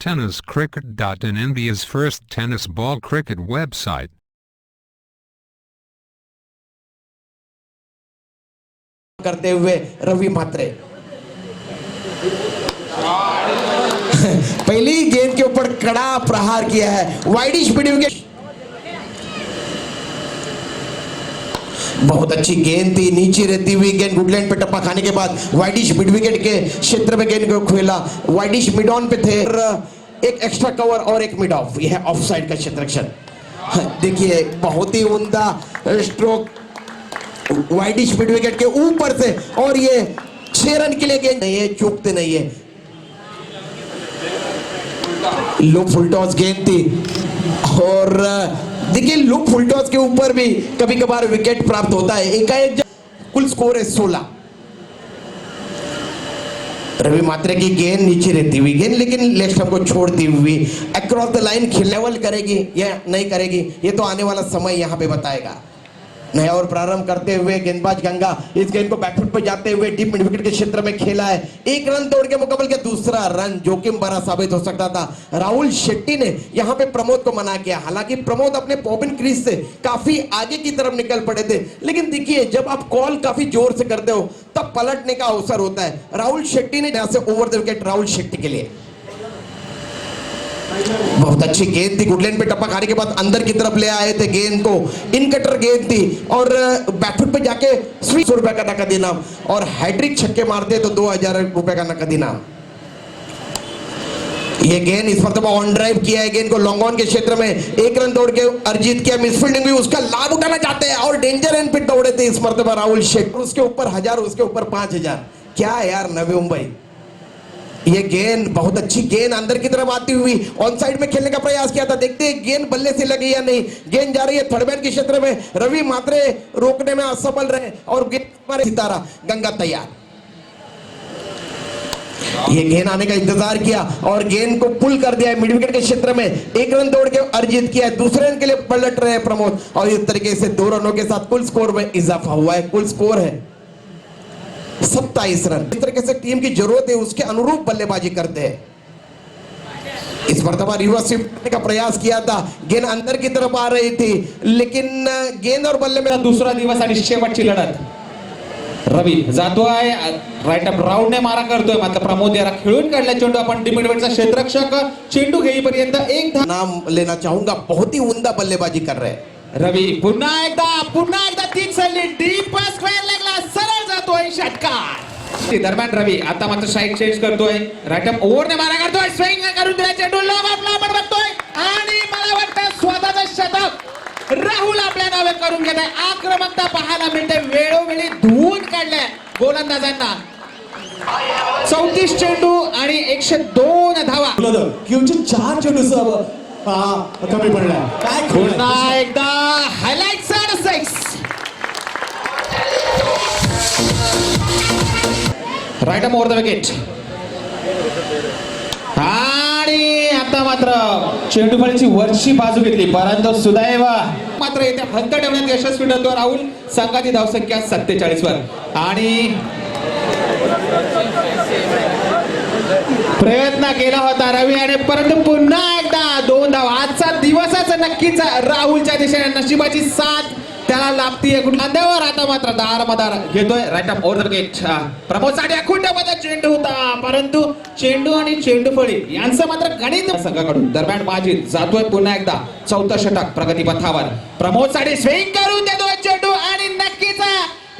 TennisCricket.in, India's first tennis ball cricket website. करते हुए रवि मात्रे पहली गेंद के ऊपर कड़ा प्रहार किया है, वाइडिश मिड विकेट। बहुत अच्छी गेंद थी, नीचे रहती हुई गेंद गुडलैंड पे टप्पा खाने के बाद वाइडिश मिड विकेट के क्षेत्र में गेंद को खेला। वाइडिश मिड ऑन पे थे, एक एक्स्ट्रा कवर और एक मिड ऑफ, यह ऑफ साइड का क्षेत्ररक्षण। देखिए बहुत ही उम्दा स्ट्रोक वाइडिश मिड विकेट के ऊपर से, और ये 6 रन के लिए गेंद नहीं है, चूकते नहीं है। लो फुल टॉस गेंद थी, और देखिए लो फुल टॉस के ऊपर भी कभी कभार विकेट प्राप्त होता है। एकाएक कुल स्कोर है 16। रवि मात्रे की गेंद नीचे रहती हुई गेंद, लेकिन लेग स्टंप को छोड़ती हुई अक्रॉस द लाइन लेवल करेगी या नहीं करेगी, ये तो आने वाला समय यहां पे बताएगा। नया और प्रारंभ करते हुए गेंदबाज गंगा इस गेंद को बैकफुट पर जाते हुए डीप मिड विकेट के क्षेत्र में खेला है। 1 रन तोड़ के मुकाबले के दूसरा रन जोखिम भरा साबित हो सकता था। राहुल शेट्टी ने यहां पे प्रमोद को मना किया, हालांकि प्रमोद अपने पॉपिन क्रीज से काफी आगे की तरफ निकल पड़े थे, लेकिन देखिए जब आप कॉल काफी जोर से करते हो तब पलटने का अवसर होता है। राहुल शेट्टी ने यहां से over the wicket Rahul Shetty के लिए। बहुत अच्छी गेंद थी, गुडलैंड पे टप्पा खाने के बाद अंदर की तरफ ले आए थे गेंद को, इन कटर गेंद थी, और बैकफुट पे जाके 100 रुपए का नकद इनाम, और हैट्रिक छक्के मारते तो 2000 रुपए का नकद इनाम। ये गेंद इस मरतबा ऑन ड्राइव किया है, गेंद को लॉन्ग ऑन के क्षेत्र में 1 रन तोड़ के अर्जित किया। मिसफील्डिंग भी उसका लाभ उठाना चाहते हैं, और डेंजर एंड पे दौड़े थे इस मरतबा राहुल शेट्टी। उसके ऊपर 1000, उसके ऊपर 5000। क्या यार नवी मुंबई, ये गेंद बहुत अच्छी गेंद अंदर की तरफ आती हुई ऑन साइड में खेलने का प्रयास किया था। देखते हैं गेंद बल्ले से लगी या नहीं। गेंद जा रही है थर्ड मैन के क्षेत्र में, रवि मात्रे रोकने में असफल रहे, और गेंद हमारे सितारा गंगा तैयार। ये गेंद आने का इंतजार किया और गेंद को पुल कर दिया है मिड विकेट के क्षेत्र में। 1 रन तोड़ के अर्जित किया है, दूसरे रन के लिए पलट रहे हैं प्रमोद, और इस तरीके से 2 रनों के साथ कुल स्कोर में इजाफा हुआ है। कुल स्कोर है 27 रन। इस तरीके से टीम की जरूरत है उसके अनुरूप बल्लेबाजी करते हैं। इस मरतबा रिवर्स स्वीप करने का प्रयास किया था, गेंद अंदर की तरफ आ रही थी, लेकिन गेंद और बल्ले में दुसरा दिवस आणि शेवटची लढत। रवी जातोय राईट अप राऊंड ने मारा करतोय, मात्र प्रमोद याला खेळून काढला चेंडू। आपण डिमिडवेटचा क्षेत्ररक्षक चेंडू घेईपर्यंत एक नाम लेना चाहूंगा, बहुत ही उम्दा बल्लेबाजी कर रहे हैं रवी। पुन्हा एकदा तीन सल्ली डीप स्क्वेअर लेगला सरळ जातोय षटकार। दरम्यान रवी आता मात्र साइड चेंज करतोय, राईट अप ओव्हर ने मारा करतोय, स्विंग करून दिला चेंडू लॉग ऑफ ला आपण बघतोय, आणि मला वाटतं स्वतःचं शतक राहुल आपल्या नावे करून घेत आहे। आक्रमकता पाहायला मिळते, वेळोवेळी धुवून काढलाय गोलंदाजांना। 34 चेंडू आणि 102 धावा, किंचित 4 चेंडू कमी पडला। काय पुन्हा एकदा highlight 6 right up over the wicket, आणि आता मात्र चेंडू फळीची वरची बाजू घेतली, परंतु सुदैव मात्र येथे हद्द ठेवण्यात यशस्वी ठरतो राहुल। संघाची धावसंख्या 47 वर, आणि प्रयत्न केला होता रवी, आणि परंतु पुन्हा एकदा 2 धावा। आजचा दिवसच नक्कीच राहुलच्या दिशेने नशिबाची साथ त्याला लाभतीये। खांद्यावर आता मात्र दारमदार घेतोय, right up over the wicket. Pramod साठी अखुंडपदा चेंडू होता, परंतु चेंडू आणि चेंडू फळी यांचं मात्र गणित संघाकडून। दरम्यान माजिद जातोय पुन्हा एकदा 4थं षटक प्रगतीपथावर। प्रमोद साठी स्विंग करून देतोय चेंडू, आणि नक्कीच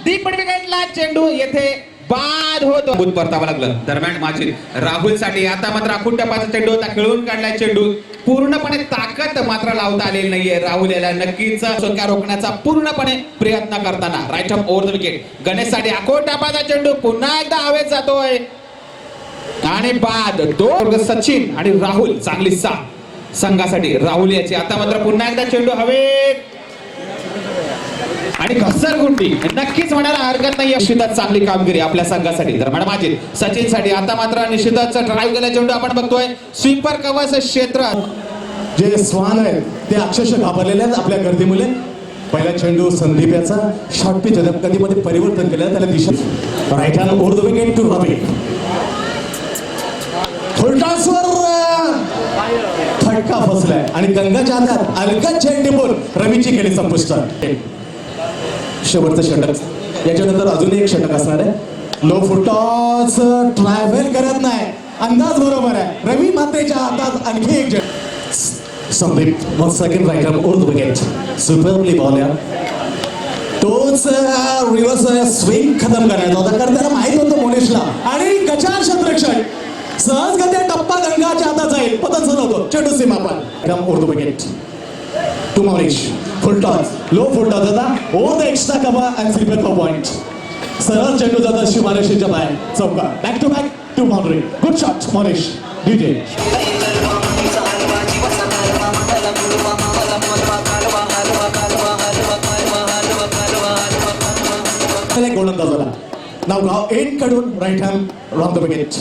डीप मिड विकेटला चेंडू येथे बाद होतो, बुत परतावा लागलं। दरम्यान माजिद राहुल साठी आता मात्र अखुंडपदा चेंडू होता, खेळून काढलाय चेंडू। पूर्णपणे ताकद मात्र लावता आलेली नाहीये राहुल याला, नक्कीच संख्या रोखण्याचा पूर्णपणे प्रयत्न करताना। Right up over the wicket, Ganesh साठी अखुंडपदा चेंडू पुन्हा एकदा हवेत जातोय, आणि बाद 2 सचिन आणि राहुल चांगली साथ संघासाठी राहुल याची। आता मात्र पुन्हा एकदा चेंडू हवेत, आणि घसरगुंडी नक्कीच म्हणायला हरकत नाही, निश्चितच चांगली कामगिरी आपल्या संघासाठी। दरम्यान माजिद सचिन साठी आता मात्र निश्चितच ड्राईव्ह केला चेंडू आपण बघतोय, स्वीपर कवच क्षेत्र। जे स्वान आहेत ते अक्षरशः घाबरलेले आहेत आपल्या गर्दीमुळे। पहिला चेंडू संदीप याचा, शॉर्ट पिच मध्ये परिवर्तन केलं, त्याला दिशा right hand over the wicket to Ravi. Full टॉसवर फटका फसलाय आणि गंगाच्या हातात अलका चेंडूपूर रवीची गेली संपुष्टात. शेवटचं षटक, याच्यानंतर अजून एक षटक असणार आहे. लो फुटॉस ट्रॅव्हल करत नाही, अंदाज बरोबर आहे. रवी मात्रेच्या हातात आणखी एक Sandeep one second right arm over the wicket, superbly ball यार. तोच रिव्हर्स स्विंग खतम करायचा होता, कारण त्याला माहित होतं मोनिशला. आणि गचार शतरक्षण सहजगत्या टप्पा गंगाच्या हातात जाईल, पतन होतो. चेंडू सीमा पण over the wicket to Monish. Full toss, low full toss होता, over the extra cover and slipper for point. सरळ चेंडू जाता शिवारेषेच्या बाहेर, चौका. Back to back two boundary. Good shot Monish. DJ गोलंदाज झाला. नाव गाव एंड कडून right hand round the wicket.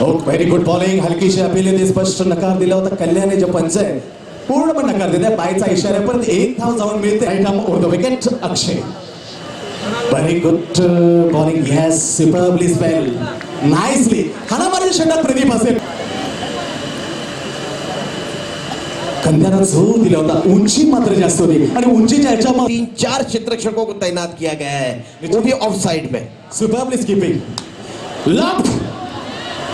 Oh very good bowling. हलकीशी अपील स्पष्ट नकार दिला होता कल्याणी जे पंच आहे, पूर्ण पण नकार दिला. बायचा इशारा परत एक धाव जाऊन मिळते. Right hand over the wicket Akshay. Very good bowling. Yes, superbly spell, nicely. हाणामारी षटक प्रदीप असेल. कंद्यानं जोर दिला होता, उंची मात्र जास्त होती आणि उंचीच्या ह्याच्यामध्ये 3-4 क्षेत्ररक्षकों को तैनात किया गया है, वो भी ऑफ साइड में. Superbly skipping.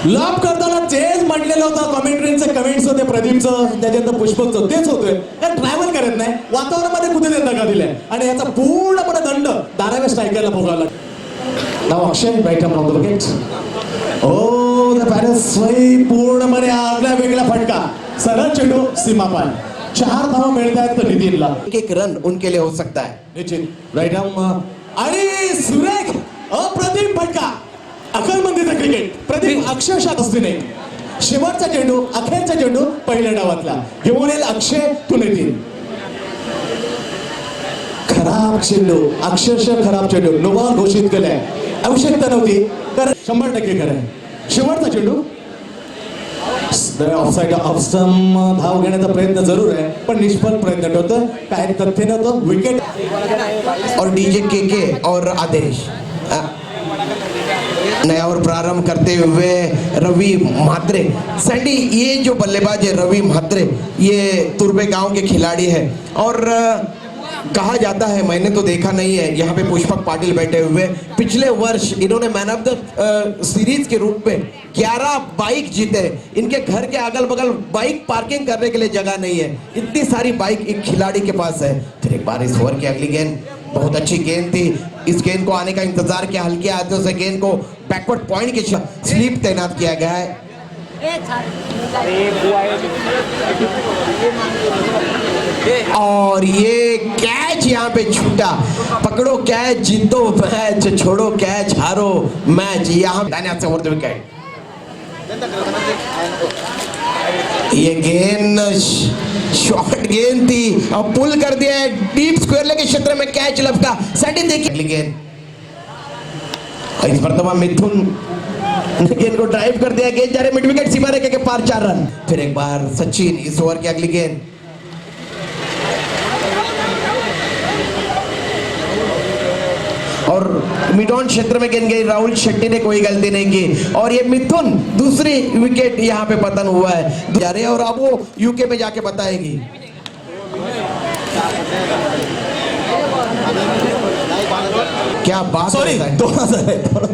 लॉप करताना तेच म्हटलेलं होतं. कमेंट्रीचं कमेंट्स होते प्रदीपचं, त्याच्यानंतर पुष्पकचं, तेच होतोय. ट्रॅव्हल करत नाही, वातावरणामध्ये कुठे दगा दिलाय आणि याचा पूर्णपणे दंड 12व्या स्ट्रायकरला भोगावला. नाव Akshay right hand on the wicket. ओ द पॅरेस पूर्णपणे आपल्या वेगळा फटका. सरळ चेंडू सीमापार. 4 धावा मिळत आहेत तर नितीनला. एक रन उनके लिए हो सकता है. नितीन राईट हँड आणि सुरेख अप्रतिम फटका. अकलमंदीचा क्रिकेट. प्रदीप अक्षरशः असते नाही. शेवटचा चेंडू, अखेरचा चेंडू पहिल्या डावातला घेऊन येईल अक्षय टू नितीन. खराब चेंडू, अक्षरशः खराब चेंडू. नो बॉल घोषित केलाय. आवश्यकता नव्हती, तर 100% खरं आहे. शेवटचा चेंडू ऑफसाईड ऑफ स्टंप. धाव घेण्याचा प्रयत्न जरूर आहे पण निष्फळ प्रयत्न होतो. काय तथ्य नव्हतं. विकेट और डीजे के और आदेश नया और प्रारंभ करते हुए रवि म्हात्रे. सैंडी, ये जो बल्लेबाज है रवि म्हात्रे, ये तुर्बे गांव के खिलाड़ी है और कहा जाता है, मैंने तो देखा नहीं है, यहाँ पे पुष्पक पाटिल बैठे हुए, पिछले वर्ष इन्होंने मैन ऑफ द सीरीज के रूप में 11 बाइक जीते. इनके घर के अगल बगल बाइक पार्किंग करने के लिए जगह नहीं है, इतनी सारी बाइक एक खिलाड़ी के पास है. फिर एक बार इस ओवर की अगली गेंद बहुत अच्छी गेंद थी. इस गेंद को आने का इंतजार किया, हल्के हाथों से गेंद को बैकवर्ड पॉइंट के स्लीप तैनात किया गया है. और ये कैच यहाँ पे छूटा. पकड़ो कैच, जीतो मैच, छोड़ो कैच, हारो मैच. यहाँ ओवर द विकेट. ये गेंद शॉर्ट गेंद थी और पुल कर दिया है डीप स्क्वायर लेके क्षेत्र में. कैच लपका. सैंडी देखिए अगली गेंद. इस पर मिथुन गेंद को ड्राइव कर दिया. गेंद जा रहे मिड विकेट सीमा रेखा के पार. 4 रन. फिर एक बार सचिन. इस ओवर की अगली गेंद. और मिड ऑन क्षेत्र में गेंद गई. राहुल शेट्टी ने कोई गलती नहीं की और ये मिथुन दूसरी विकेट यहाँ पे पतन हुआ है जा रहे. और अब वो यूके में जाके बताएगी. क्या बात. सॉरी, 2000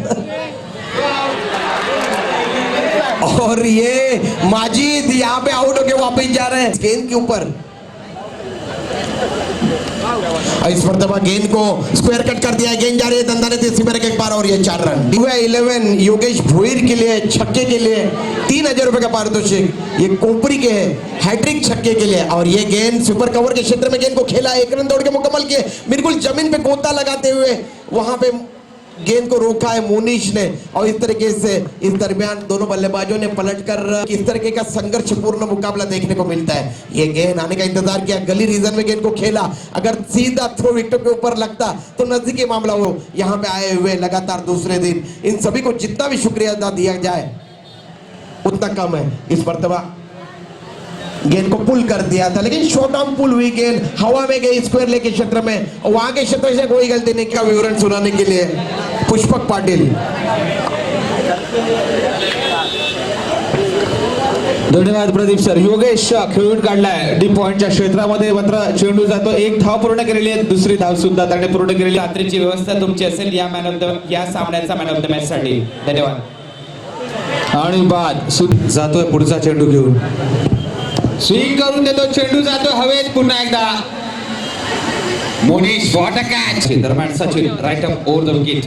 और ये माजिद यहाँ पे आउट होके वापस जा रहे हैं गेंद के ऊपर. इस मरतबा गेंद को स्क्वायर कट कर दिया. गेंद जा रही है दंदाने से सीमा रेखा के पार और ये 4 रन. 11 योगेश भोईर के लिए छक्के के लिए 3000 रुपए का पारितोषिक. ये कोपरी के हैट्रिक छक्के के लिए. और ये गेंद सुपर कवर के क्षेत्र में गेंद को खेला. 1 रन दौड़ के मुकम्मल किए. बिल्कुल जमीन पे गोता लगाते हुए वहां पे गेंद को रोका है मोनिश ने. और इस तरीके से इस दरमियान दोनों बल्लेबाजों ने पलटकर इस तरीके का संघर्षपूर्ण मुकाबला देखने को मिलता है. ये गेंद आने का इंतजार किया. गली रीजन में गेंद को खेला. अगर सीधा थ्रो विकेट के ऊपर लगता तो नजदीकी मामला हो. यहाँ पे आए हुए लगातार दूसरे दिन इन सभी को जितना भी शुक्रिया अदा दिया जाए उतना कम है. इस मरतबा गेंद को पुल कर दिया था लेकिन शॉर्ट डाउन पुल हुई. गेंद हवा में गई स्क्वायर लेग के क्षेत्र में. वहां के क्षेत्र से कोई गलती नहीं. का विवरण सुनाने के लिए पुष्पक पाटिल. धन्यवाद प्रदीप सर. योगेश खेळून काढलाय डी पॉइंटच्या क्षेत्रामध्ये, मात्र चेंडू जातो. एक धाव पूर्ण केलेली आहे, दुसरी धाव सुद्धा त्याने पूर्ण केलेली आहे. रात्रीची व्यवस्था तुमची असेल या सामन्याचा मॅन ऑफ द मॅच साठी. धन्यवाद. आणि बाद जातोय पुढचा चेंडू घेऊन. स्विंग करून देतो, चेंडू जातो हवेत पुन्हा एकदा. Monish what a catch. दरम्यान Sachin right up over the wicket.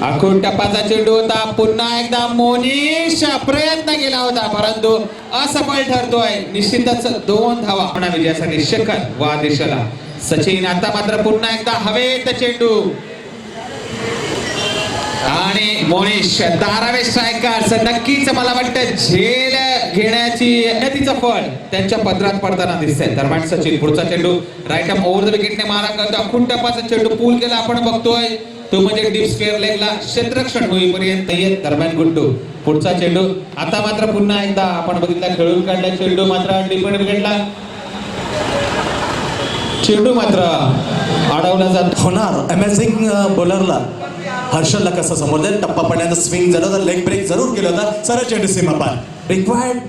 आखून टप्पाचा चेंडू होता, पुन्हा एकदा मोनिश प्रयत्न केला होता परंतु असफल ठरतोय. निश्चितच 2 धावा आपल्या विजयासाठी शकत वा दिशेला. सचिन आता मात्र पुन्हा एकदा हवेत चेंडू आणि मोनिश धारावे स्ट्रायकर्स नक्कीच मला वाटतं झेल घेण्याची तिचं फळ त्यांच्या पदरात पडताना दिसतंय. दरम्यान सचिन पुढचा चेंडू राईट अप ओव्हर द विकेटने मारा करतो. आखून टप्पाचा चेंडू पूल केला आपण बघतोय, तो म्हणजे डीप स्क्वेअर लेगला क्षेत्ररक्षण होईपर्यंत येत. दरम्यान गुड्डू पुढचा चेंडू आता मात्र पुन्हा एकदा आपण बघितला खेळून काढला चेंडू, मात्र डिफेंड विकेटला चेंडू मात्र अडवला जात होणार. अमेझिंग बॉलरला हर्षलला कसं समोर जाईल. टप्पा पडल्यानंतर स्विंग झालं होतं, लेग ब्रेक जरूर केलं होतं, सरळ चेंडू सीमा पार. रिक्वायर्ड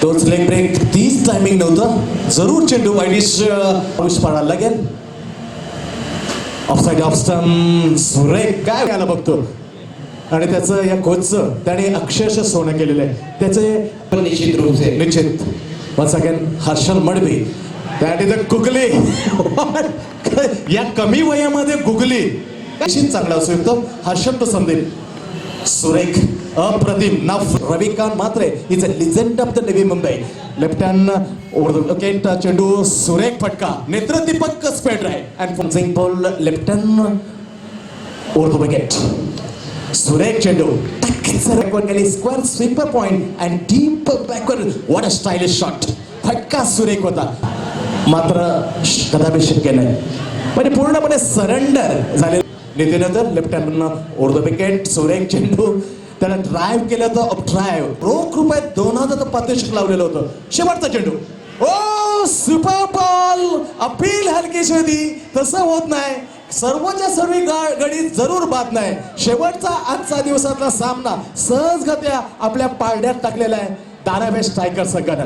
तोच लेग ब्रेक, तीच टायमिंग नव्हतं, जरूर चेंडू वाईडिश पाऊस पाडायला लागेल. Offside off stump. सुरेख काय याला बघतो आणि त्याचं या कोचचं त्याने अक्षरशः सोनं केलेलं आहे त्याचे निश्चित रूप से निश्चित. Once again Harshal Madvi that is a googly. या कमी वयामध्ये गुगली निश्चित चांगला असू शकतो. हर्षल तो संदीप सुरेख अप्रतिम. नाव Ravikant Matre is a legend of the navy Mumbai. Left hand over the wicket चेंडू सुरेख फटका, नेत्रदीपक स्पेड right and punching ball left hand over the wicket. सुरेख चेंडू square sweeper point and deep backward. What a stylish shot. फटका सुरेख होता, मात्र कदापि शक्य नाही म्हणजे पूर्णपणे सरेंडर झाले. नितीनंतर left hand over the wicket. सुरेख चेंडू त्याला ड्राईव्ह केलं होतं, अप ड्राईव्ह रोख रुपये 2000 पारितोषिक लावलेलं होतं. शेवटचा चेंडू ओ सुपर बॉल. अपील हलकीशी होती, तसं होत नाही. सर्वच्या सर्व गडी जरूर बाद नाही. शेवटचा आजचा दिवसातला सामना सहजगत्या आपल्या पारड्यात टाकलेला आहे धारावे स्ट्रायकर संघानं.